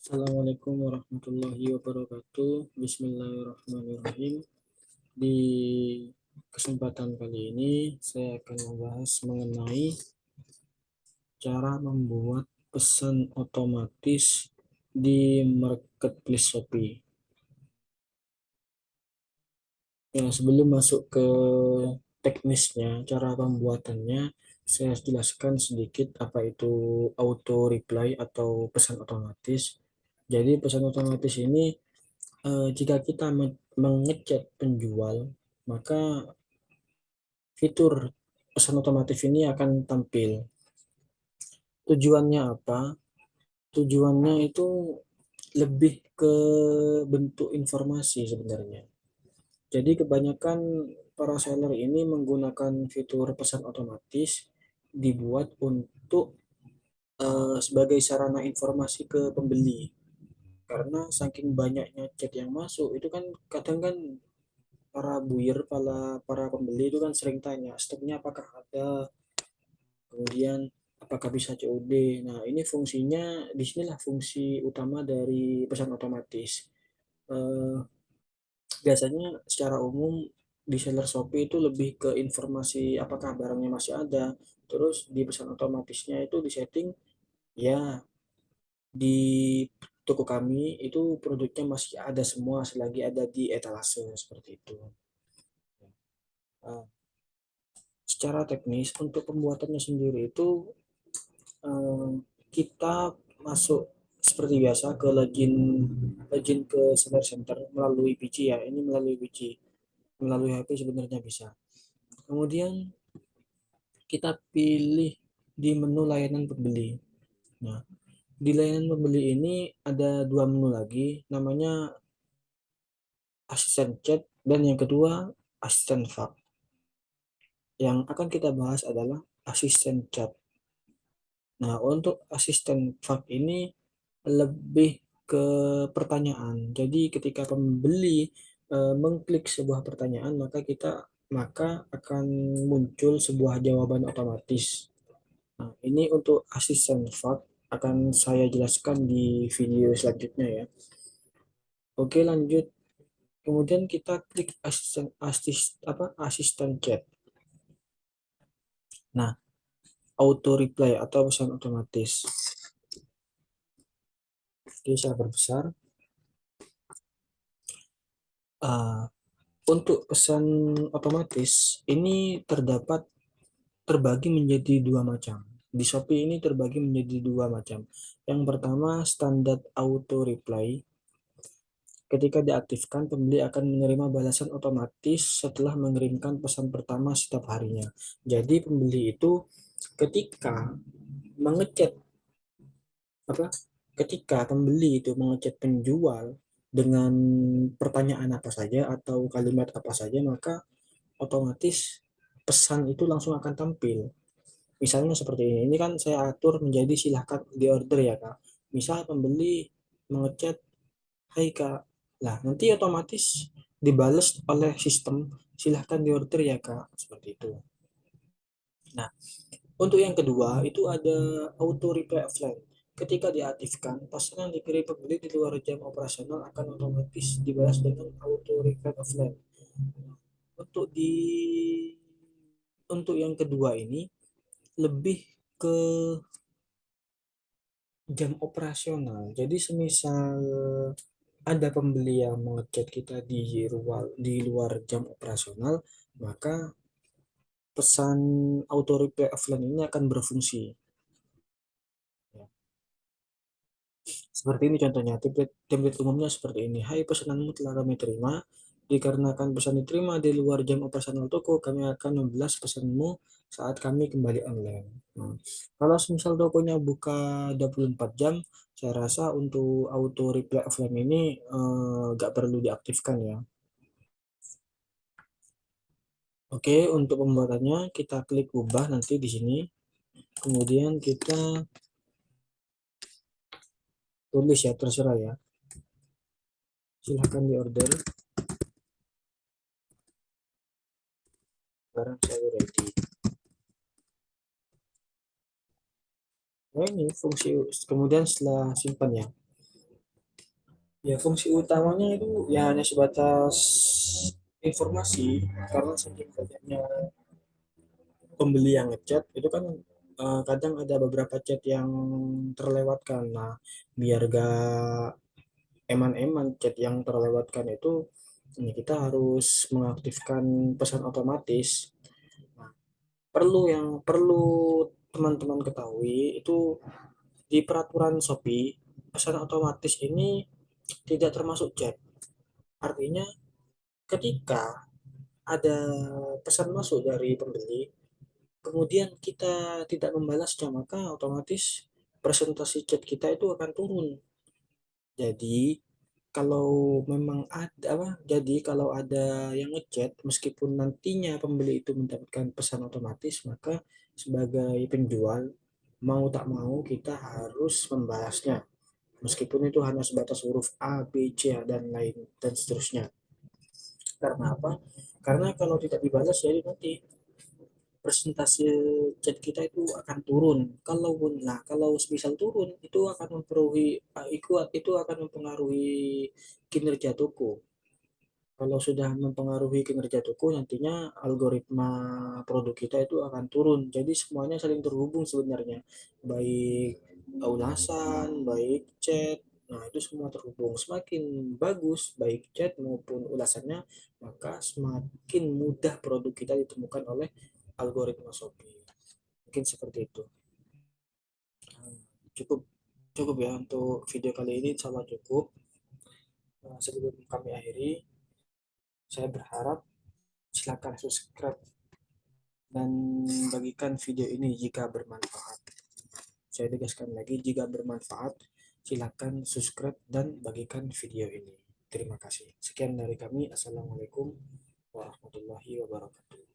Assalamualaikum warahmatullahi wabarakatuh. Bismillahirrahmanirrahim. Di kesempatan kali ini saya akan membahas mengenai cara membuat pesan otomatis di marketplace Shopee. Ya, sebelum masuk ke teknisnya, cara pembuatannya, saya jelaskan sedikit apa itu auto reply atau pesan otomatis. Jadi pesan otomatis ini jika kita mengecek penjual, maka fitur pesan otomatis ini akan tampil. Tujuannya apa? Tujuannya itu lebih ke bentuk informasi sebenarnya. Jadi kebanyakan para seller ini menggunakan fitur pesan otomatis dibuat untuk sebagai sarana informasi ke pembeli. Karena saking banyaknya chat yang masuk, itu kan kadang kan para buyer, para pembeli itu kan sering tanya stoknya apakah ada, kemudian apakah bisa COD. Nah, ini fungsinya, disinilah fungsi utama dari pesan otomatis. Eh, Biasanya secara umum di seller Shopee itu lebih ke informasi apakah barangnya masih ada. Terus di pesan otomatisnya itu disetting ya, di toko kami itu produknya masih ada semua selagi ada di etalase seperti itu. Nah, secara teknis untuk pembuatannya sendiri itu eh, kita masuk seperti biasa ke login login ke Seller Center melalui PC ya. Ini melalui PC, melalui HP sebenarnya bisa. Kemudian kita pilih di menu layanan pembeli. Nah, di layanan pembeli ini ada dua menu lagi, namanya asisten chat dan yang kedua asisten fax. Yang akan kita bahas adalah asisten chat. Nah, untuk asisten fax ini lebih ke pertanyaan. Jadi ketika pembeli mengklik sebuah pertanyaan, maka akan muncul sebuah jawaban otomatis. Nah, ini untuk asisten fax akan saya jelaskan di video selanjutnya ya. Oke, lanjut. Kemudian kita klik asisten chat. Nah, auto reply atau pesan otomatis. Oke, saya perbesar. Ah, untuk pesan otomatis ini terbagi menjadi dua macam. Di Shopee ini terbagi menjadi dua macam. Yang pertama standar auto reply. Ketika diaktifkan, pembeli akan menerima balasan otomatis setelah mengirimkan pesan pertama setiap harinya. Jadi pembeli itu ketika mengechat apa? Ketika pembeli itu mengechat penjual dengan pertanyaan apa saja atau kalimat apa saja, maka otomatis pesan itu langsung akan tampil. Misalnya seperti ini. Ini kan saya atur menjadi silahkan diorder ya Kak. Misal pembeli mengechat, "Hai Kak." Lah, nanti otomatis dibales oleh sistem, "Silahkan diorder ya Kak." Seperti itu. Nah, untuk yang kedua itu ada auto reply offline. Ketika diaktifkan, pesan yang dikirim pembeli di luar jam operasional akan otomatis dibalas dengan auto reply offline. Untuk di untuk yang kedua ini lebih ke jam operasional. Jadi semisal ada pembeli yang mengechat kita di luar jam operasional, maka pesan auto reply offline ini akan berfungsi. Ya. Seperti ini contohnya, template umumnya seperti ini. Hai, pesananmu telah kami terima. Dikarenakan pesan diterima di luar jam operasional toko, kami akan membalas pesanmu saat kami kembali online. Nah, kalau misal tokonya buka 24 jam, saya rasa untuk auto reply offline ini nggak perlu diaktifkan ya. Oke, untuk pembuatannya kita klik ubah nanti di sini. Kemudian kita tulis ya, terserah ya. Silahkan diorder. Sekarang saya ready. Nah, ini fungsi kemudian setelah simpan ya. Ya, fungsi utamanya itu ya hanya sebatas informasi, karena saking banyaknya pembeli yang ngechat itu kan, kadang ada beberapa chat yang terlewatkan. Nah, biar gak eman-eman chat yang terlewatkan itu, ini kita harus mengaktifkan pesan otomatis. Nah, perlu teman-teman ketahui itu, di peraturan Shopee pesan otomatis ini tidak termasuk chat. Artinya ketika ada pesan masuk dari pembeli, kemudian kita tidak membalasnya, maka otomatis presentasi chat kita itu akan turun. Jadi kalau memang ada apa? Jadi kalau ada yang ngechat, meskipun nantinya pembeli itu mendapatkan pesan otomatis, maka sebagai penjual mau tak mau kita harus membalasnya. Meskipun itu hanya sebatas huruf A, B, C dan lain dan seterusnya. Karena apa? Karena kalau tidak dibalas, jadi nanti presentasi chat kita itu akan turun. Kalau misal turun, itu akan itu akan mempengaruhi kinerja toko. Kalau sudah mempengaruhi kinerja toko, nantinya algoritma produk kita itu akan turun. Jadi semuanya saling terhubung sebenarnya, baik ulasan, baik chat. Nah, itu semua terhubung. Semakin bagus baik chat maupun ulasannya, maka semakin mudah produk kita ditemukan oleh algoritma Shopee. Mungkin seperti itu. Nah, cukup cukup ya untuk video kali ini, insya Allah cukup. Sebelum kami akhiri, saya berharap silakan subscribe dan bagikan video ini jika bermanfaat. Saya tegaskan lagi, jika bermanfaat, silakan subscribe dan bagikan video ini. Terima kasih. Sekian dari kami. Assalamualaikum warahmatullahi wabarakatuh.